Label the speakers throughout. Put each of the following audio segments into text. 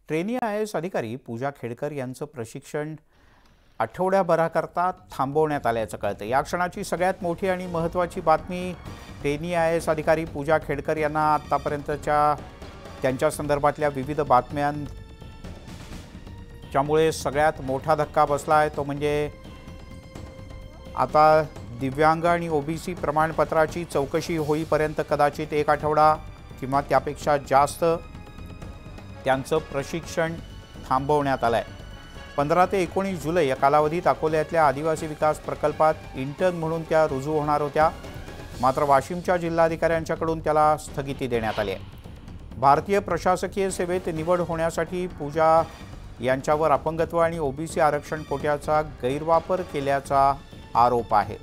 Speaker 1: Trainee IAS अधिकारी पूजा खेडकर यांचं प्रशिक्षण आठवड्याभराकरता थांबवण्यात आल्याचं कळतं। या क्षणाची सगळ्यात मोठी आणि महत्त्वाची बातमी ट्रेनी IAS अधिकारी पूजा खेडकर यांना आतापर्यंतच्या त्यांच्या संदर्भातल्या विविध बातम्यांच्यामुळे सगळ्यात मोठा धक्का बसला आहे। तो म्हणजे आता दिव्यांग आणि OBC प्रमाणपत्राची चौकशी होईपर्यंत कदाचित एक आठवडा किंवा त्यापेक्षा जास्त त्यांचं प्रशिक्षण थांबवण्यात आलं आहे। 15 ते 19 जुलै या कालावधीत अकोल्यातल्या आदिवासी विकास प्रकल्पात इंटर्न म्हणून त्या रुजू होणार होत्या, मात्र वाशिमच्या जिल्हाधिकाऱ्यांच्याकडून त्याला स्थगिती देण्यात आली आहे। भारतीय प्रशासकीय सेवेत निवड होण्यासाठी पूजा यांच्यावर अपंगत्व आणि OBC आरक्षण कोट्याचा गैरवापर केल्याचा आरोप आहे।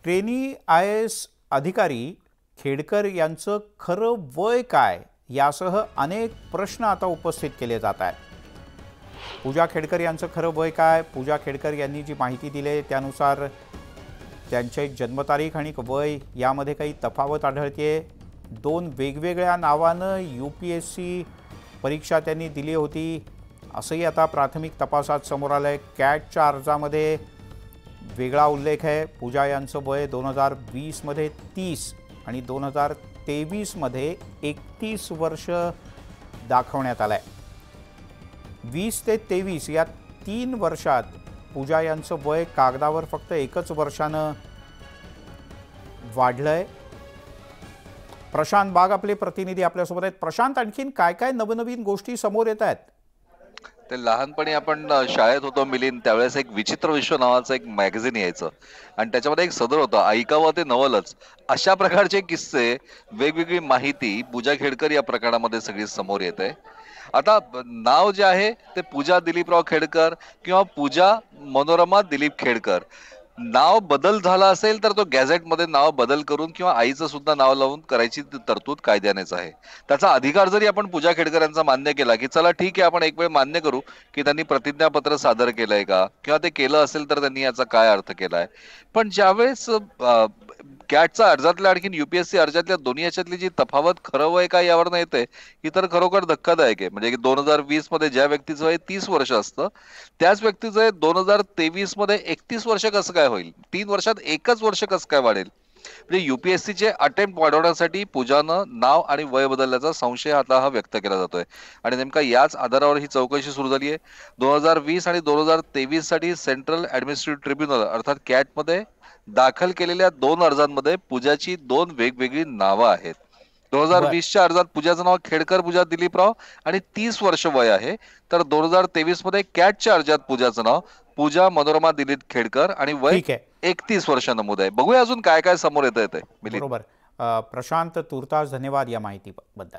Speaker 1: ट्रेनी IAS अधिकारी खेडकर यांचं खरं वय काय यासह अनेक प्रश्न आता उपस्थित केले जात आहेत। पूजा खेडकर यांचं खरं वय काय? पूजा खेडकर यांनी जी माहिती दिली त्यानुसार त्यांची जन्मतारीख आणि वय यामध्ये काही तफावत आढळते। दोन वेगवेगळ्या नावानं UPSC परीक्षा त्यांनी दिली होती असंही आता प्राथमिक तपासात समोर आलंय। कॅटच्या अर्जामध्ये वेगळा उल्लेख आहे। पूजा यांचं वय 2020 मध्ये 30 आणि 2023 मध्ये 31 वर्ष दाखवण्यात आलंय। 20 ते 23 या 3 वर्षात पूजा यांचं वय कागदावर फक्त एकच वर्षानं वाढलंय। प्रशांत बाग आपले प्रतिनिधी आपल्यासोबत आहेत। प्रशांत, आणखीन काय काय नवनवीन गोष्टी समोर येत आहेत?
Speaker 2: ते लहानपणी आपण शाळेत होतो मिलिंद, त्यावेळेस एक विचित्र विश्व नावाचं एक मॅगझिन यायचं आणि त्याच्यामध्ये एक सदर होतं, ऐकावं ते नवलच। अशा प्रकारचे किस्से, वेगवेगळी माहिती पूजा खेडकर या प्रकरणामध्ये सगळी समोर येते। आता नाव जे आहे ते पूजा दिलीपराव खेडकर किंवा पूजा मनोरमा दिलीप खेडकर, नाव बदल झाला असेल तर तो गॅझेटमध्ये नाव बदल करून किंवा आईचं सुद्धा नाव लावून करायची तरतूद कायद्यानेच आहे। त्याचा अधिकार जरी आपण पूजा खेडकर यांचा मान्य केला की चला ठीक आहे, आपण एक वेळ मान्य करू की त्यांनी प्रतिज्ञापत्र सादर केलंय का किंवा ते केलं असेल तर त्यांनी याचा काय अर्थ केलाय, पण ज्यावेळेस कॅटचा अर्जातल्या आणखी UPSC अर्जातल्या दोन्ही याच्यातली जी तफावत खरं वय काय यावर येते ही तर खरोखर धक्कादायक आहे। म्हणजे 2020 मध्ये ज्या व्यक्तीचं वय 30 वर्ष असतं त्याच व्यक्तीचं वय 2023 मध्ये 31 वर्ष कसं काय होईल? 3 वर्षात एकच वर्ष कसं काय वाढेल? म्हणजे UPSCचे अटेम्प्ट वाढवण्यासाठी पूजानं नाव आणि वय बदलल्याचा संशय आता हा व्यक्त केला जातोय आणि नेमका याच आधारावर ही चौकशी सुरू झाली आहे। 2020 आणि 2023 साठी सेंट्रल ऍडमिनिस्ट्रेटिव्ह ट्रिब्युनल अर्थात कॅट मध्ये दाखल केलेल्या 2 अर्जांमध्ये पूजाची 2 वेगवेगळी नावं आहेत। 2020च्या अर्जात पूजाचं नाव खेडकर पूजा दिलीपराव आणि 30 वर्ष वय आहे, तर 2023 मध्ये कॅटच्या अर्जात पूजाचं नाव पूजा मनोरमा दिलीप खेडकर आणि वय 31 वर्ष नमूद आहे। बघूया अजून काय काय समोर येत आहे।
Speaker 1: बरोबर प्रशांत, तुर्तास धन्यवाद या माहितीबद्दल।